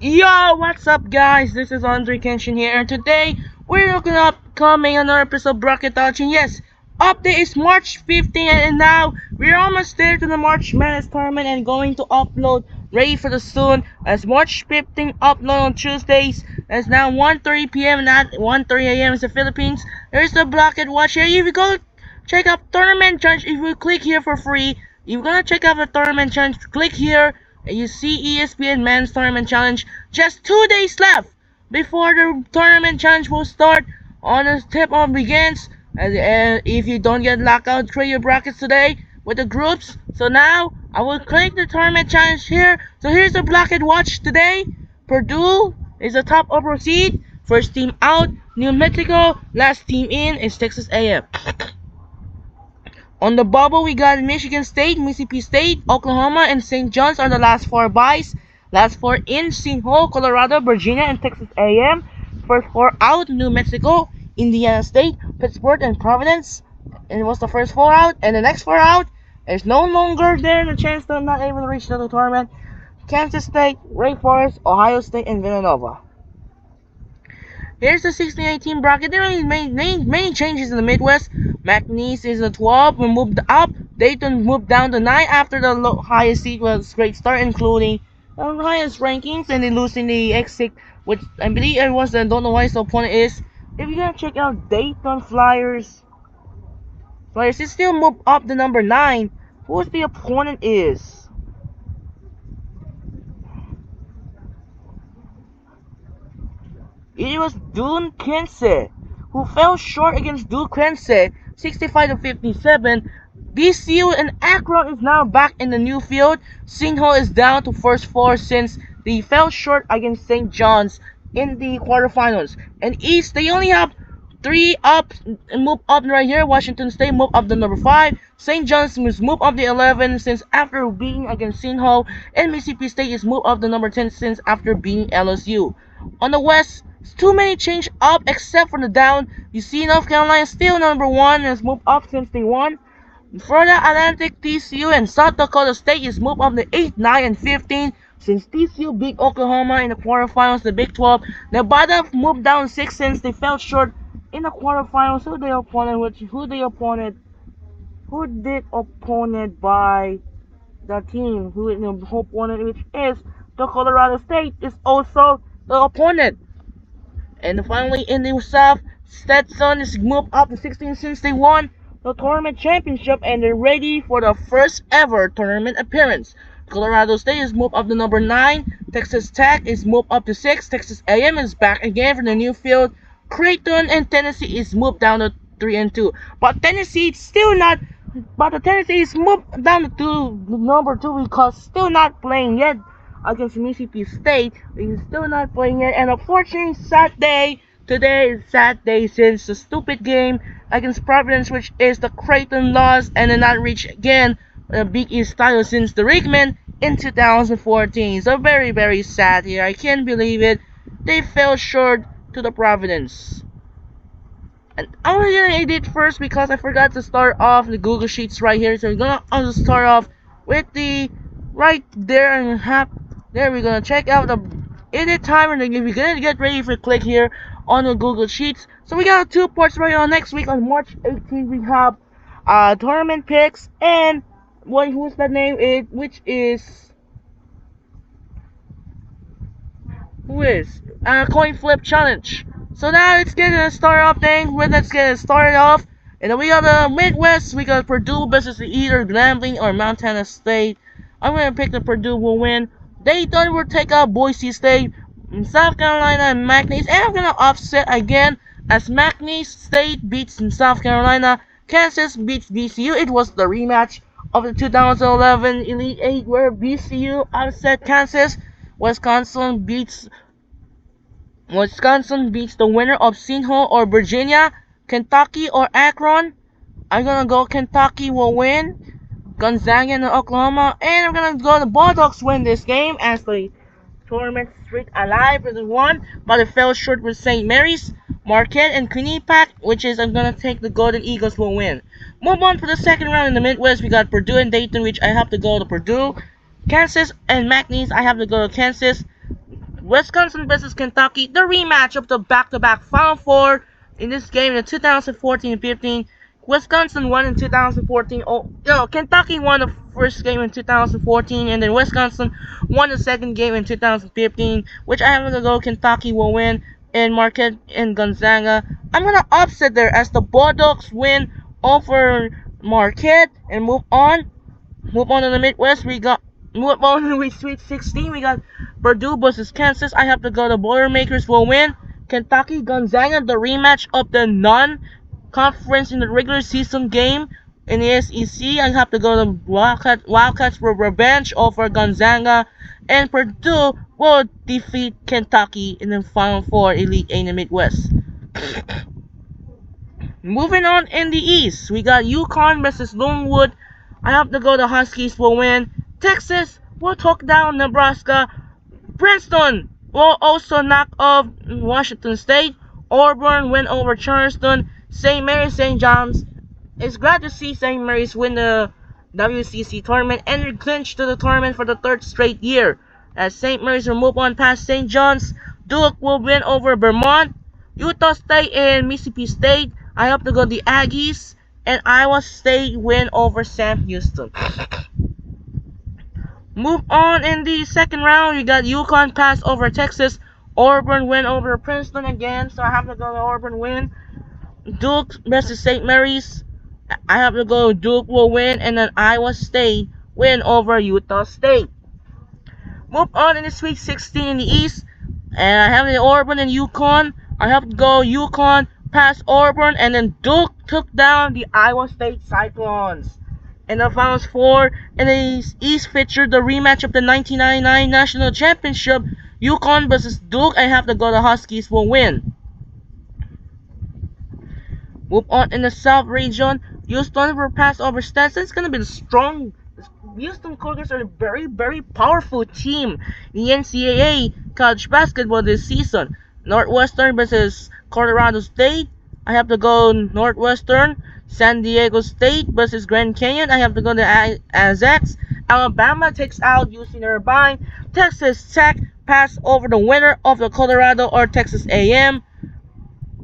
Yo, what's up guys? This is Andre Kenshin here, and today we're looking up coming another episode of Bracketology. Yes, update is March 15th, and now we're almost there to the March Madness tournament and going to upload ready for the soon as March 15th upload on Tuesdays. It's now 1:30 p.m. not 1:30 a.m. in the Philippines. There's the Bracket Watch here. If you go check out tournament challenge, if you click here for free, you're gonna check out the tournament challenge, click here and you see ESPN Men's Tournament Challenge. Just 2 days left before the tournament challenge will start on the tip on begins. And if you don't get locked out, create your brackets today with the groups. So now I will click the tournament challenge here. So here's the bracket watch today. Purdue is the top upper seed. First team out, New Mexico. Last team in is Texas A&M. On the bubble, we got Michigan State, Mississippi State, Oklahoma, and St. John's are the last four byes. Last four in, Sinho, Colorado, Virginia, and Texas A&M. First four out, New Mexico, Indiana State, Pittsburgh, and Providence. And it was the first four out. And the next four out, there's no longer there a chance they're not able to reach the tournament. Kansas State, Wake Forest, Ohio State, and Villanova. Here's the 16-18 bracket. There are many changes in the Midwest. McNeese is the 12, we moved up. Dayton moved down to 9 after the highest seed was great start, including the highest rankings, and they losing the exit, which I believe everyone don't know why the opponent is. If you're gonna check out Dayton Flyers is still moved up to number 9. Who's the opponent is? It was Duke Kansas, who fell short against Duke Kansas, 65-57. BCU and Akron is now back in the new field. Sinho is down to first four since they fell short against St. John's in the quarterfinals. And East, they only have 3 up and move up right here. Washington State move up to number 5. St. John's is move up to 11 since after beating against Sinho. And Mississippi State is move up to number 10 since after beating LSU. On the West, too many change up except for the down. You see North Carolina still number 1 and has moved up since they won. Florida Atlantic, TCU, and South Dakota State is moved up to 8, 9, and 15 since TCU beat Oklahoma in the quarterfinals, the Big 12. Nevada moved down 6 since they fell short in the quarterfinals. Who did opponent by the team? Who the opponent, which is the Colorado State, is also the opponent. And finally, in the South, Stetson is moved up to 16 since they won the tournament championship and they're ready for the first ever tournament appearance. Colorado State is moved up to number 9. Texas Tech is moved up to 6. Texas A&M is back again from the new field. Creighton and Tennessee is moved down to 3 and 2. But Tennessee is moved down to number 2 because still not playing yet against Mississippi State. He's still not playing it, and unfortunately, today is sad day since the stupid game against Providence, which is the Creighton loss, and then not reach again the Big East title since the Rickman in 2014. So very, very sad here. I can't believe it. They fell short to the Providence. And I'm gonna edit first because I forgot to start off the Google Sheets right here. So I'll just start off with the right there and there we're gonna check out the edit timer, and we're gonna get ready for click here on the Google Sheets. So we got 2 parts right on next week on March 18th. We have tournament picks and who's that name? Coin flip challenge. So now let's get it started off let's get it started off. And then we got the Midwest. We got Purdue versus either Grambling or Montana State. I'm gonna pick the Purdue will win. Dayton will take out Boise State. South Carolina and McNeese. And I'm gonna offset again as McNeese State beats South Carolina. Kansas beats BCU. It was the rematch of the 2011 Elite 8 where BCU upset Kansas. Wisconsin beats the winner of Sinho or Virginia. Kentucky or Akron. I'm gonna go Kentucky will win. Gonzaga and Oklahoma, and I'm gonna go the Bulldogs win this game as the tournament streak alive with one, but it fell short with St. Mary's. Marquette and Quinnipiac, which is I'm gonna take the Golden Eagles will win. Move on for the second round in the Midwest. We got Purdue and Dayton, which I have to go to Purdue. Kansas and McNeese, I have to go to Kansas. Wisconsin versus Kentucky, the rematch of the back-to-back Final Four. In this game in 2014-15, Wisconsin won in 2014. Oh, no, Kentucky won the first game in 2014, and then Wisconsin won the second game in 2015, which I have to go Kentucky will win in Marquette and Gonzaga. I'm gonna upset there as the Bulldogs win over Marquette and move on. Move on to the Midwest. Move on to the Sweet 16. We got Purdue versus Kansas. I have to go. The Boilermakers will win. Kentucky Gonzaga, the rematch of the non-conference in the regular season game in the SEC. I have to go. The Wildcats will revenge over Gonzaga, and Purdue will defeat Kentucky in the Final Four Elite Eight in the Midwest. Moving on in the East, we got UConn versus Longwood. I have to go. The Huskies will win. Texas will talk down Nebraska. Princeton will also knock off Washington State. Auburn win over Charleston. St. Mary's St. John's. It's glad to see St. Mary's win the WCC tournament and clinch to the tournament for the third straight year. As St. Mary's will move on past St. John's, Duke will win over Vermont. Utah State and Mississippi State. I hope to go the Aggies. And Iowa State win over Sam Houston. Move on in the second round. You got UConn pass over Texas. Auburn win over Princeton again. So I have to go to Auburn win. Duke versus St. Mary's. I have to go Duke will win. And then Iowa State win over Utah State. Move on in the Sweet 16 in the East. And I have the Auburn and UConn. I have to go UConn past Auburn. And then Duke took down the Iowa State Cyclones. And the Finals Four in the East featured the rematch of the 1999 National Championship. UConn versus Duke. I have to go the Huskies will win. Move on in the South region. Houston will pass over Stetson. It's going to be the strong. Houston Cougars are a very, very powerful team in the NCAA college basketball this season. Northwestern versus Colorado State. I have to go Northwestern. San Diego State versus Grand Canyon. I have to go to Aztecs. Alabama takes out UC Irvine. Texas Tech pass over the winner of the Colorado or Texas A&M.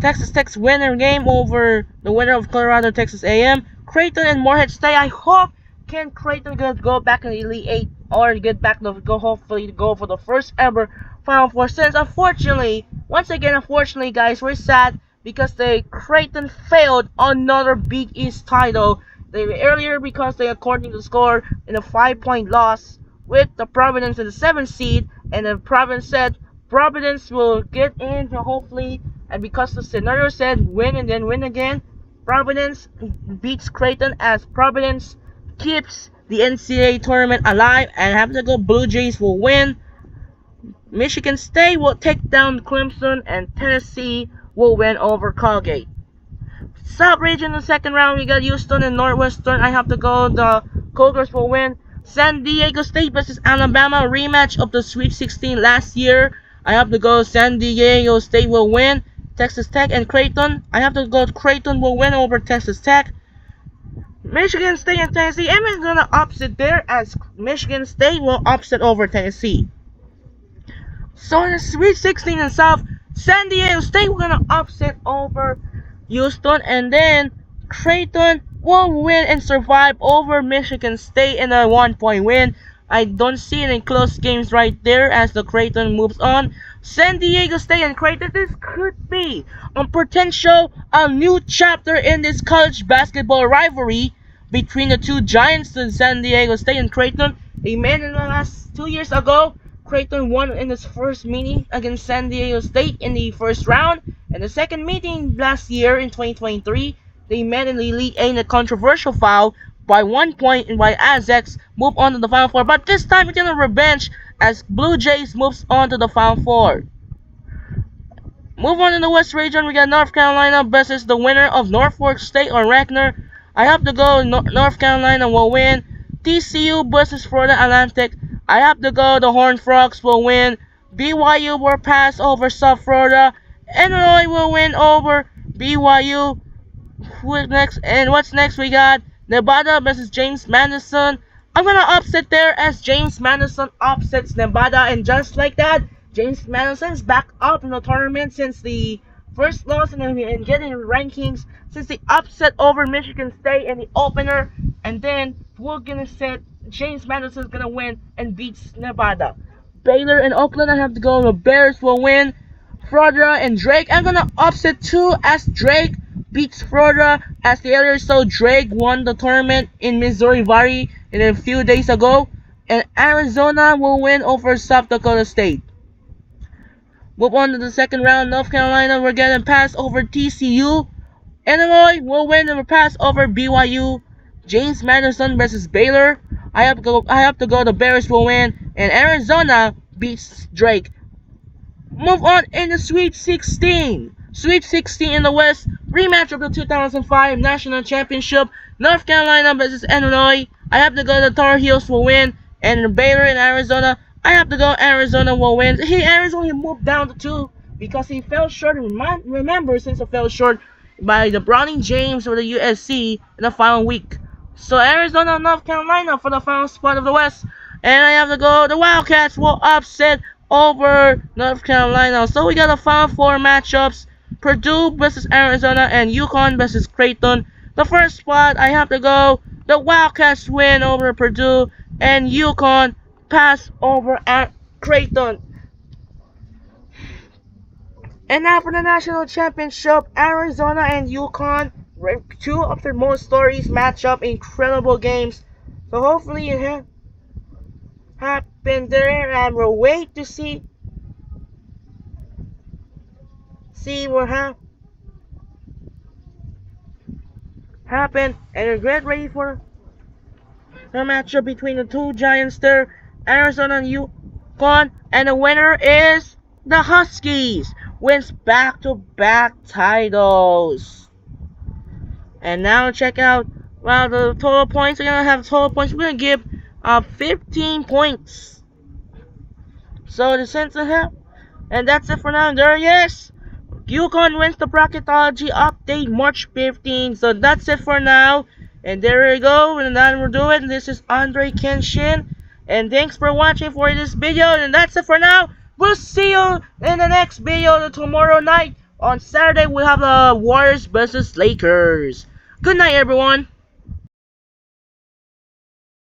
Texas Tech's winner game over the winner of Colorado Texas A&M. Creighton and Morehead State. I hope can Creighton go back in the Elite Eight or get back to hopefully go for the first ever Final Four. Since unfortunately, guys, we're sad because Creighton failed another Big East title. Earlier because they according to the score in a 5-point loss with the Providence in the 7th seed, and the Providence said Providence will get in hopefully, and because the scenario said win and then win again, Providence beats Creighton as Providence keeps the NCAA tournament alive, and have to go Blue Jays will win. Michigan State will take down Clemson, and Tennessee will win over Colgate. South region in the second round, we got Houston and Northwestern. I have to go the Cougars will win. San Diego State versus Alabama, rematch of the Sweet 16 last year. I have to go San Diego State will win. Texas Tech and Creighton. I have to go Creighton will win over Texas Tech. Michigan State and Tennessee. I'm gonna upset there as Michigan State will upset over Tennessee. So in the Sweet 16 in South, San Diego State will gonna upset over Houston, and then Creighton will win and survive over Michigan State in a 1-point win. I don't see any close games right there as the Creighton moves on. San Diego State and Creighton, this could be a potential a new chapter in this college basketball rivalry between the two giants in San Diego State and Creighton. They met in the last 2 years ago. Creighton won in its first meeting against San Diego State in the first round. And the second meeting last year in 2023, they met in the Elite Eight in a controversial foul by 1 point and by Aztecs move on to the Final Four. But this time it's in a revenge as Blue Jays moves on to the Final Four. Move on in the West region, we got North Carolina versus the winner of Norfolk State or Wagner. I have to go North Carolina will win. TCU versus Florida Atlantic. I have to go the Horned Frogs will win. BYU will pass over South Florida. Illinois will win over BYU. What's next? And what's next? We got Nevada versus James Madison. I'm gonna upset there as James Madison upsets Nevada, and just like that, James Madison's back up in the tournament since the first loss and getting rankings since the upset over Michigan State in the opener, and then we're gonna set James Madison's gonna win and beats Nevada. Baylor and Oakland, I have to go. The Bears will win. Florida and Drake, I'm gonna upset too as Drake beats Florida as the others. So Drake won the tournament in Missouri Valley in a few days ago, and Arizona will win over South Dakota State. Move on to the second round. North Carolina will get a pass over TCU. Illinois will win and pass over BYU. James Madison versus Baylor. I have to go. The Bears will win, and Arizona beats Drake. Move on in the Sweet 16. Sweet 16 in the West. Rematch of the 2005 National Championship. North Carolina versus Illinois. I have to go. The Tar Heels will win, and Baylor in Arizona. I have to go. Arizona will win. Arizona moved down to 2 because he fell short. Remember, since he fell short by the Browning James or the USC in the final week. So Arizona and North Carolina for the final spot of the West. And I have to go. The Wildcats will upset over North Carolina. So we got the final 4 matchups. Purdue versus Arizona and UConn versus Creighton. The first spot, I have to go. The Wildcats win over Purdue and UConn pass over at Creighton. And now for the national championship, Arizona and UConn, 2 of their most stories matchup, incredible games. So hopefully it happen there, and we'll wait to see what happen, and we're get ready for the matchup between the 2 giants there, Arizona and UConn, and the winner is the Huskies. Wins back-to-back titles. And now check out the total points. We're gonna have total points. We're gonna give 15 points. So the center here, and that's it for now. There he is. UConn wins the Bracketology update March 15. So that's it for now. And there we go. And that we'll do it. This is Andre Kenshin. And thanks for watching for this video. And that's it for now. We'll see you in the next video tomorrow night. On Saturday, we'll have the Warriors versus Lakers. Good night, everyone.